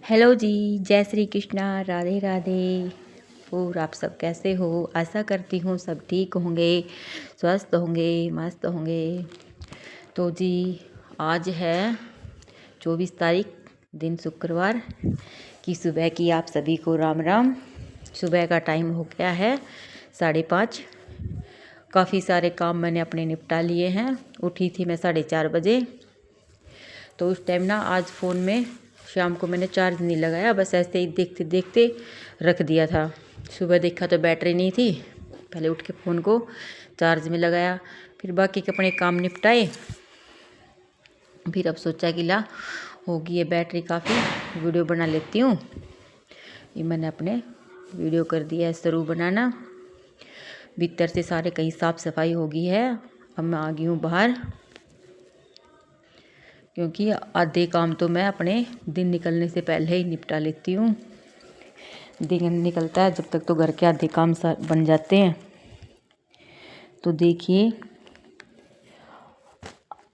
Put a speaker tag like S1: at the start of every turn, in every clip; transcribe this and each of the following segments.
S1: Hello जी, जय श्री कृष्णा, राधे राधे। और आप सब कैसे हो? आशा करती हूँ सब ठीक होंगे, स्वस्थ होंगे, मस्त होंगे। तो जी आज है 24 तारीख, दिन शुक्रवार की सुबह की आप सभी को राम राम। सुबह का टाइम हो गया है 5:30। काफ़ी सारे काम मैंने अपने निपटा लिए हैं। उठी थी मैं 4:30 बजे। तो उस टाइम ना आज फ़ोन में शाम को मैंने चार्ज नहीं लगाया, बस ऐसे ही देखते देखते रख दिया था। सुबह देखा तो बैटरी नहीं थी, पहले उठ के फ़ोन को चार्ज में लगाया, फिर बाकी के अपने काम निपटाए। फिर अब सोचा कि ला होगी ये बैटरी काफ़ी, वीडियो बना लेती हूँ। ये मैंने अपने वीडियो कर दिया है शुरू बनाना। भीतर से सारे कहीं साफ़ सफाई हो गई है। अब मैं आ गई हूँ बाहर, क्योंकि आधे काम तो मैं अपने दिन निकलने से पहले ही निपटा लेती हूँ। दिन निकलता है जब तक तो घर के आधे काम बन जाते हैं। तो देखिए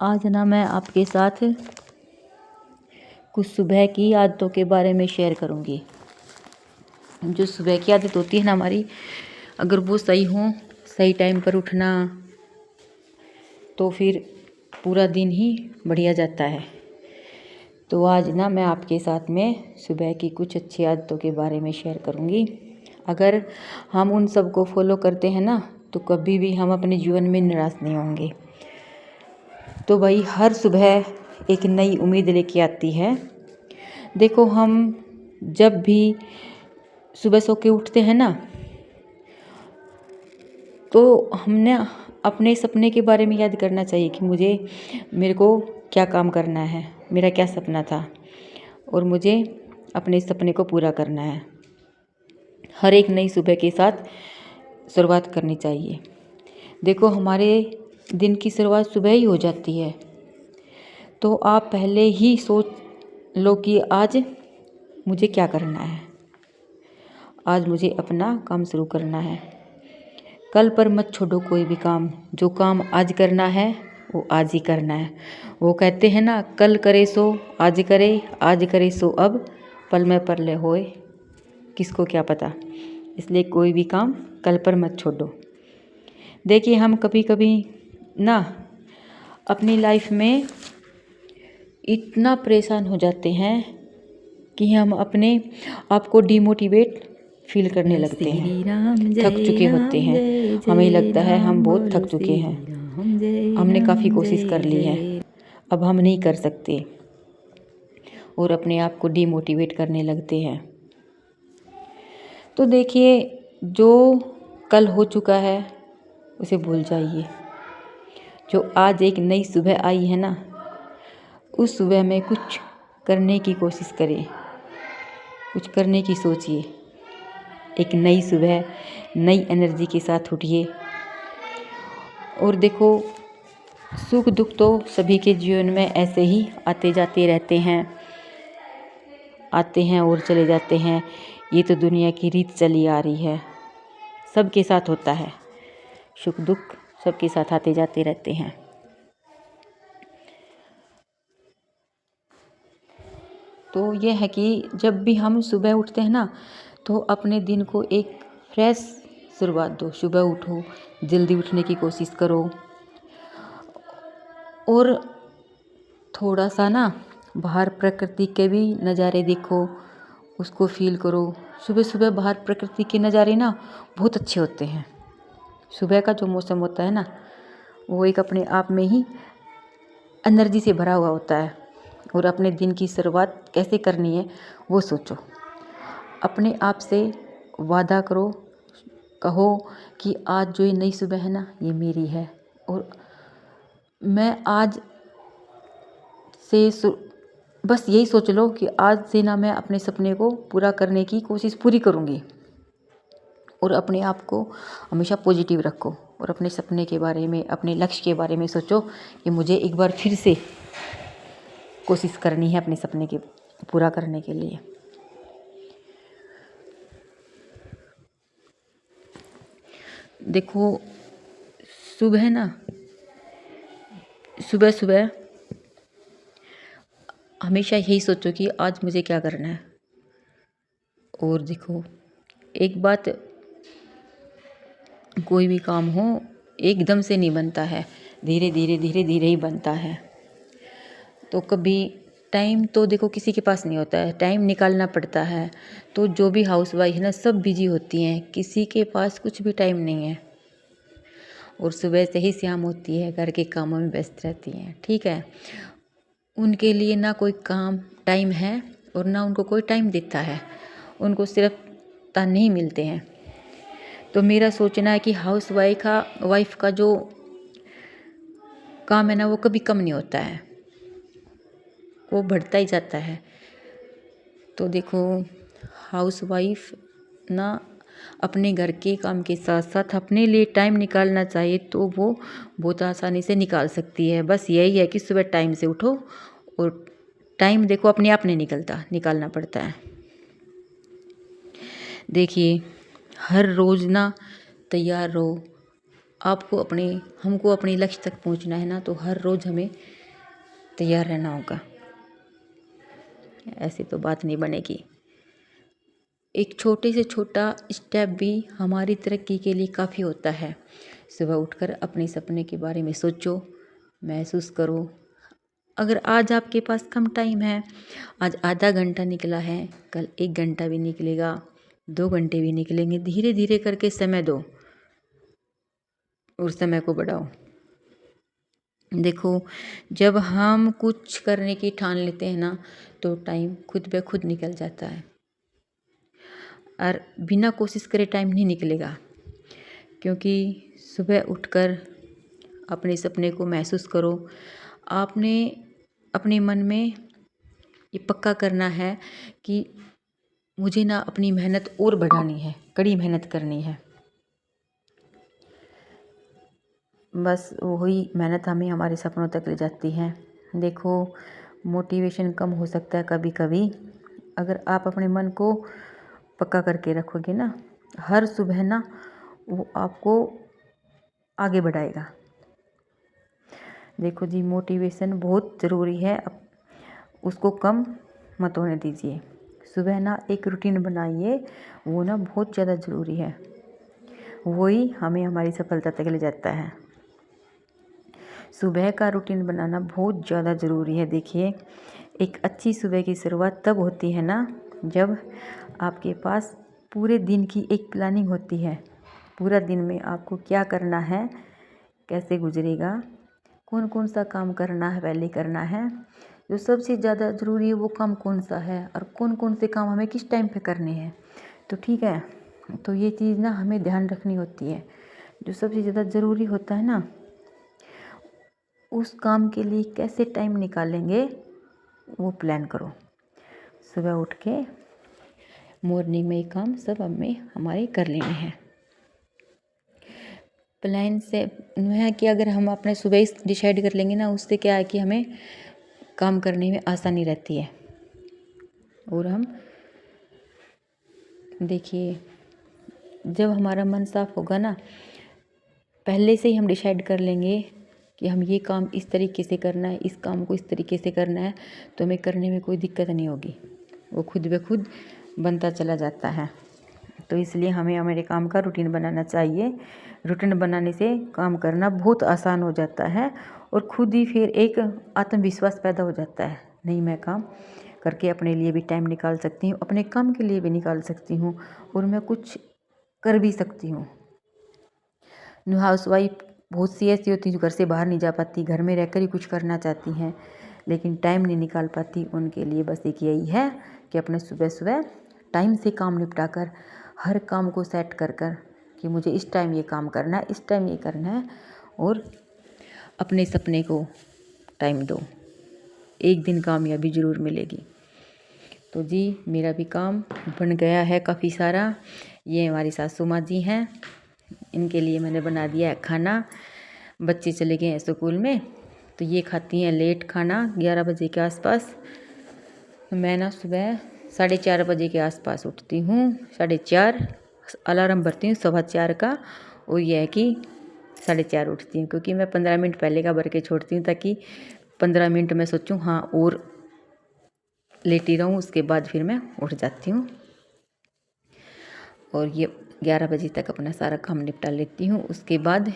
S1: आज ना मैं आपके साथ कुछ सुबह की आदतों के बारे में शेयर करूँगी। जो सुबह की आदत होती है ना हमारी, अगर वो सही हो, सही टाइम पर उठना, तो फिर पूरा दिन ही बढ़िया जाता है। तो आज ना मैं आपके साथ में सुबह की कुछ अच्छी आदतों के बारे में शेयर करूँगी। अगर हम उन सब को फॉलो करते हैं ना, तो कभी भी हम अपने जीवन में निराश नहीं होंगे। तो भाई हर सुबह एक नई उम्मीद लेके आती है। देखो हम जब भी सुबह सो के उठते हैं ना, तो हमने अपने सपने के बारे में याद करना चाहिए कि मेरे को क्या काम करना है, मेरा क्या सपना था और मुझे अपने सपने को पूरा करना है। हर एक नई सुबह के साथ शुरुआत करनी चाहिए। देखो हमारे दिन की शुरुआत सुबह ही हो जाती है। तो आप पहले ही सोच लो कि आज मुझे क्या करना है, आज मुझे अपना काम शुरू करना है। कल पर मत छोड़ो कोई भी काम। जो काम आज करना है वो आज ही करना है। वो कहते हैं ना, कल करे सो आज करे, आज करे सो अब, पल में परले होए किसको क्या पता। इसलिए कोई भी काम कल पर मत छोड़ो। देखिए हम कभी कभी ना अपनी लाइफ में इतना परेशान हो जाते हैं कि हम अपने आप को डिमोटिवेट फील करने लगते हैं, थक चुके होते हैं। हमें लगता है हम बहुत थक चुके हैं, हमने काफ़ी कोशिश कर ली है, अब हम नहीं कर सकते, और अपने आप को डिमोटिवेट करने लगते हैं। तो देखिए जो कल हो चुका है उसे भूल जाइए। जो आज एक नई सुबह आई है ना, उस सुबह में कुछ करने की कोशिश करें, कुछ करने की सोचिए। एक नई सुबह नई एनर्जी के साथ उठिए। और देखो सुख दुख तो सभी के जीवन में ऐसे ही आते जाते रहते हैं, आते हैं और चले जाते हैं। ये तो दुनिया की रीत चली आ रही है, सबके साथ होता है। सुख दुख सबके साथ आते जाते रहते हैं। तो ये है कि जब भी हम सुबह उठते हैं ना, तो अपने दिन को एक फ्रेश शुरुआत दो। सुबह उठो, जल्दी उठने की कोशिश करो, और थोड़ा सा ना बाहर प्रकृति के भी नज़ारे देखो, उसको फील करो। सुबह सुबह बाहर प्रकृति के नज़ारे ना बहुत अच्छे होते हैं। सुबह का जो मौसम होता है ना, वो एक अपने आप में ही एनर्जी से भरा हुआ होता है। और अपने दिन की शुरुआत कैसे करनी है वो सोचो। अपने आप से वादा करो, कहो कि आज जो ये नई सुबह है ना, ये मेरी है, और मैं आज से बस यही सोच लो कि आज से ना मैं अपने सपने को पूरा करने की कोशिश पूरी करूँगी। और अपने आप को हमेशा पॉजिटिव रखो, और अपने सपने के बारे में, अपने लक्ष्य के बारे में सोचो कि मुझे एक बार फिर से कोशिश करनी है अपने सपने के पूरा करने के लिए। देखो सुबह ना, सुबह हमेशा यही सोचो कि आज मुझे क्या करना है, और देखो, एक बात, कोई भी काम हो एकदम से नहीं बनता है, धीरे धीरे धीरे धीरे ही बनता है। तो कभी टाइम तो देखो किसी के पास नहीं होता है, टाइम निकालना पड़ता है। तो जो भी हाउसवाइफ है ना, सब बिजी होती हैं, किसी के पास कुछ भी टाइम नहीं है। और सुबह से ही शाम होती है, घर के कामों में व्यस्त रहती हैं, ठीक है। उनके लिए ना कोई काम टाइम है और ना उनको कोई टाइम देता है, उनको सिर्फ ताने ही मिलते हैं। तो मेरा सोचना है कि वाइफ का जो काम है ना, वो कभी कम नहीं होता है, वो बढ़ता ही जाता है। तो देखो, हाउसवाइफ ना अपने घर के काम के साथ साथ अपने लिए टाइम निकालना चाहिए तो वो बहुत आसानी से निकाल सकती है। बस यही है कि सुबह टाइम से उठो, और टाइम देखो अपने आप नहीं निकलता, निकालना पड़ता है। देखिए, हर रोज़ ना तैयार रहो। हमको अपने लक्ष्य तक पहुंचना है ना, तो हर रोज़ हमें तैयार रहना होगा, ऐसी तो बात नहीं बनेगी। एक छोटे से छोटा स्टेप भी हमारी तरक्की के लिए काफ़ी होता है। सुबह उठकर अपने सपने के बारे में सोचो, महसूस करो। अगर आज आपके पास कम टाइम है, आज आधा घंटा निकला है, कल 1 घंटा भी निकलेगा, 2 घंटे भी निकलेंगे, धीरे धीरे करके समय दो और समय को बढ़ाओ। देखो, जब हम कुछ करने की ठान लेते हैं ना, तो टाइम खुद ब खुद निकल जाता है, और बिना कोशिश करे टाइम नहीं निकलेगा। क्योंकि सुबह उठकर अपने सपने को महसूस करो। आपने अपने मन में ये पक्का करना है कि मुझे ना अपनी मेहनत और बढ़ानी है, कड़ी मेहनत करनी है। बस वही मेहनत हमें हमारे सपनों तक ले जाती है। देखो, मोटिवेशन कम हो सकता है कभी कभी, अगर आप अपने मन को पक्का करके रखोगे ना, हर सुबह ना वो आपको आगे बढ़ाएगा। देखो जी, मोटिवेशन बहुत ज़रूरी है, अब उसको कम मत होने दीजिए। सुबह ना एक रूटीन बनाइए, वो ना बहुत ज़्यादा ज़रूरी है, वही हमें हमारी सफलता तक ले जाता है। सुबह का रूटीन बनाना बहुत ज़्यादा ज़रूरी है। देखिए, एक अच्छी सुबह की शुरुआत तब होती है ना, जब आपके पास पूरे दिन की एक प्लानिंग होती है। पूरा दिन में आपको क्या करना है, कैसे गुजरेगा, कौन कौन सा काम करना है, पहले करना है, जो सबसे ज़्यादा ज़रूरी है वो काम कौन सा है, और कौन कौन से काम हमें किस टाइम पे करने हैं। तो ठीक है, तो ये चीज़ ना हमें ध्यान रखनी होती है। जो सबसे ज़्यादा ज़रूरी होता है ना, उस काम के लिए कैसे टाइम निकालेंगे वो प्लान करो। सुबह उठ के मॉर्निंग में ये काम सब हमारे कर लेने हैं। प्लान से है कि अगर हम अपने सुबह डिसाइड कर लेंगे ना, उससे क्या है कि हमें काम करने में आसानी रहती है। और हम देखिए, जब हमारा मन साफ होगा ना, पहले से ही हम डिसाइड कर लेंगे कि हम ये काम इस तरीके से करना है, इस काम को इस तरीके से करना है, तो हमें करने में कोई दिक्कत नहीं होगी, वो खुद ब खुद बनता चला जाता है। तो इसलिए हमें हमारे काम का रूटीन बनाना चाहिए। रूटीन बनाने से काम करना बहुत आसान हो जाता है, और खुद ही फिर एक आत्मविश्वास पैदा हो जाता है। नहीं, मैं काम करके अपने लिए भी टाइम निकाल सकती हूँ, अपने काम के लिए भी निकाल सकती हूँ, और मैं कुछ कर भी सकती हूँ। हाउसवाइफ बहुत सी ऐसी होती हैं जो घर से बाहर नहीं जा पाती, घर में रहकर ही कुछ करना चाहती हैं, लेकिन टाइम नहीं निकाल पाती। उनके लिए बस एक यही है कि अपने सुबह सुबह टाइम से काम निपटा कर, हर काम को सेट कर कर कि मुझे इस टाइम ये काम करना है, इस टाइम ये करना है, और अपने सपने को टाइम दो। एक दिन कामयाबी ज़रूर मिलेगी। तो जी, मेरा भी काम बन गया है काफ़ी सारा। ये हमारी सासू माँ जी हैं, इनके लिए मैंने बना दिया है खाना। बच्चे चले गए हैं स्कूल में, तो ये खाती हैं लेट खाना 11 बजे के आसपास। मैं ना सुबह 4:30 बजे के आसपास उठती हूँ, 4:30 अलार्म भरती हूँ 4:15 का, और यह है कि 4:30 उठती हूँ, क्योंकि मैं 15 मिनट पहले का भर के छोड़ती हूँ, ताकि 15 मिनट में सोचूँ हाँ और लेटी रहूँ, उसके बाद फिर मैं उठ जाती हूँ। और ये 11 बजे तक अपना सारा काम निपटा लेती हूँ। उसके बाद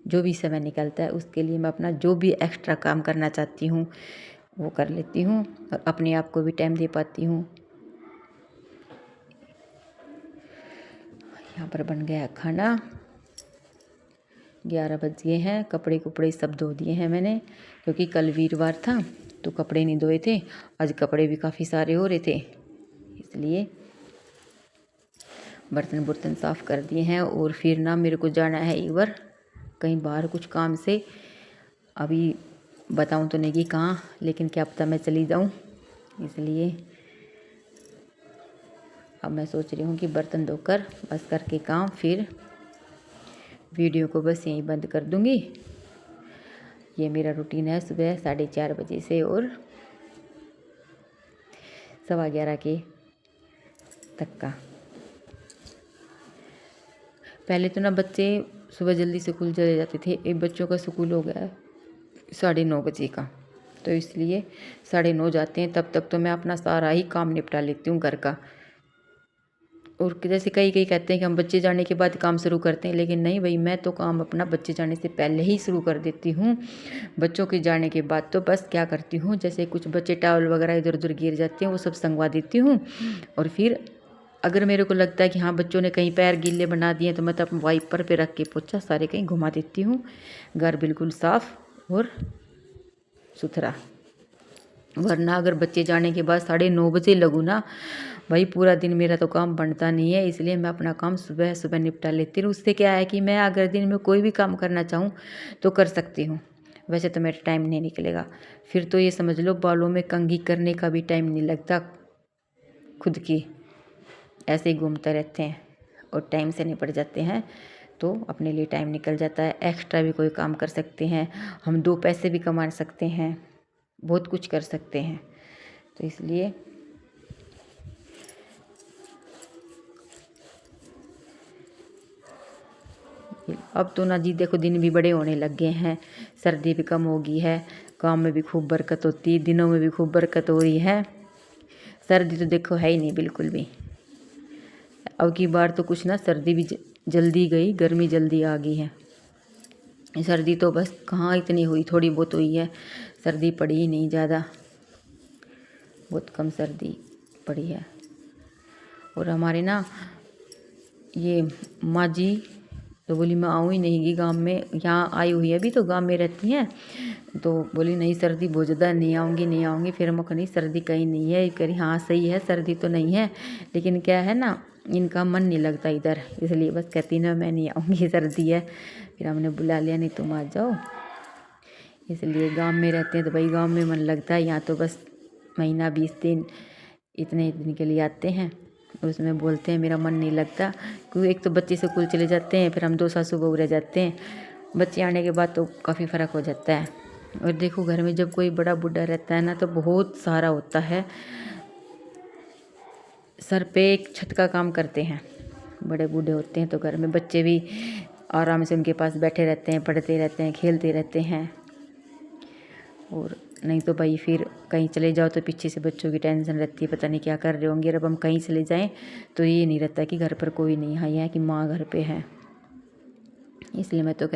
S1: जो भी समय निकलता है उसके लिए मैं अपना जो भी एक्स्ट्रा काम करना चाहती हूँ वो कर लेती हूँ और अपने आप को भी टाइम दे पाती हूँ। यहाँ पर बन गया खाना, 11 बज गए हैं। कपड़े कुपड़े सब धो दिए हैं मैंने, क्योंकि कल वीरवार था तो कपड़े नहीं धोए थे। आज कपड़े भी काफ़ी सारे हो रहे थे, इसलिए बर्तन बुर्तन साफ़ कर दिए हैं। और फिर ना मेरे को जाना है एक बार कहीं बाहर कुछ काम से। अभी बताऊं तो नहीं कि कहाँ, लेकिन क्या पता मैं चली जाऊं, इसलिए अब मैं सोच रही हूँ कि बर्तन धोकर बस करके काम, फिर वीडियो को बस यहीं बंद कर दूँगी। ये मेरा रूटीन है सुबह 4:30 बजे से और 11:15 के तक का। पहले तो ना बच्चे सुबह जल्दी स्कूल चले जाते थे। एक बच्चों का स्कूल हो गया है 9:30 बजे का, तो इसलिए 9:30 जाते हैं। तब तक तो मैं अपना सारा ही काम निपटा लेती हूँ घर का। और जैसे कई कहते हैं कि हम बच्चे जाने के बाद काम शुरू करते हैं, लेकिन नहीं भाई, मैं तो काम अपना बच्चे जाने से पहले ही शुरू कर देती हूँ। बच्चों के जाने के बाद तो बस क्या करती हूँ, जैसे कुछ बच्चे टॉवल वगैरह इधर उधर गिर जाते हैं वो सब संगवा देती हूँ। और फिर अगर मेरे को लगता है कि हाँ बच्चों ने कहीं पैर गीले बना दिए तो मैं तो अपने वाइपर पे रख के पोछा सारे कहीं घुमा देती हूँ। घर बिल्कुल साफ़ और सुथरा। वरना अगर बच्चे जाने के बाद 9:30 बजे लगूँ ना भाई, पूरा दिन मेरा तो काम बनता नहीं है। इसलिए मैं अपना काम सुबह सुबह निपटा लेती हूँ। उससे क्या है कि मैं अगर दिन में कोई भी काम करना चाहूँ तो कर सकती हूँ। वैसे तो मेरा टाइम नहीं निकलेगा, फिर तो ये समझ लो बालों में कंघी करने का भी टाइम नहीं लगता। खुद की ऐसे ही घूमते रहते हैं और टाइम से निपट जाते हैं, तो अपने लिए टाइम निकल जाता है। एक्स्ट्रा भी कोई काम कर सकते हैं हम, 2 पैसे भी कमा सकते हैं, बहुत कुछ कर सकते हैं। तो इसलिए अब तो ना जी देखो दिन भी बड़े होने लग गए हैं, सर्दी भी कम हो गई है, काम में भी खूब बरकत होती है, दिनों में भी खूब बरकत हो रही है। सर्दी तो देखो है ही नहीं बिल्कुल भी। अब की बार तो कुछ ना सर्दी भी जल्दी गई, गर्मी जल्दी आ गई है। सर्दी तो बस कहाँ इतनी हुई, थोड़ी बहुत हुई है, सर्दी पड़ी ही नहीं ज़्यादा, बहुत कम सर्दी पड़ी है। और हमारे ना ये माँ जी तो बोली मैं आऊँ ही नहीं गी गाँव में, यहाँ आई हुई है अभी तो गाँव में रहती हैं, तो बोली नहीं सर्दी बहुत ज़्यादा, नहीं आऊँगी। फिर मैं कही सर्दी कहीं नहीं है, करी हाँ सही है सर्दी तो नहीं है, लेकिन क्या है ना इनका मन नहीं लगता इधर, इसलिए बस कहती ना मैं नहीं आऊँगी सर्दी है। फिर हमने बुला लिया नहीं तुम आ जाओ, इसलिए गाँव में रहते हैं तो भाई गाँव में मन लगता है। यहाँ तो बस महीना 20 दिन इतने दिन के लिए आते हैं, उसमें बोलते हैं मेरा मन नहीं लगता, क्योंकि एक तो बच्चे स्कूल चले जाते हैं, फिर हम 2 सासू बहू रह जाते हैं। बच्चे आने के बाद तो काफ़ी फ़र्क हो जाता है। और देखो घर में जब कोई बड़ा बूढ़ा रहता है ना तो बहुत सारा होता है, सर पे एक छत का काम करते हैं। बड़े बूढ़े होते हैं तो घर में बच्चे भी आराम से उनके पास बैठे रहते हैं, पढ़ते रहते हैं, खेलते रहते हैं। और नहीं तो भाई फिर कहीं चले जाओ तो पीछे से बच्चों की टेंशन रहती है, पता नहीं क्या कर रहे होंगे। अब हम कहीं चले जाएं तो ये नहीं रहता कि घर पर कोई नहीं है, या कि माँ घर पे है। इसलिए मैं तो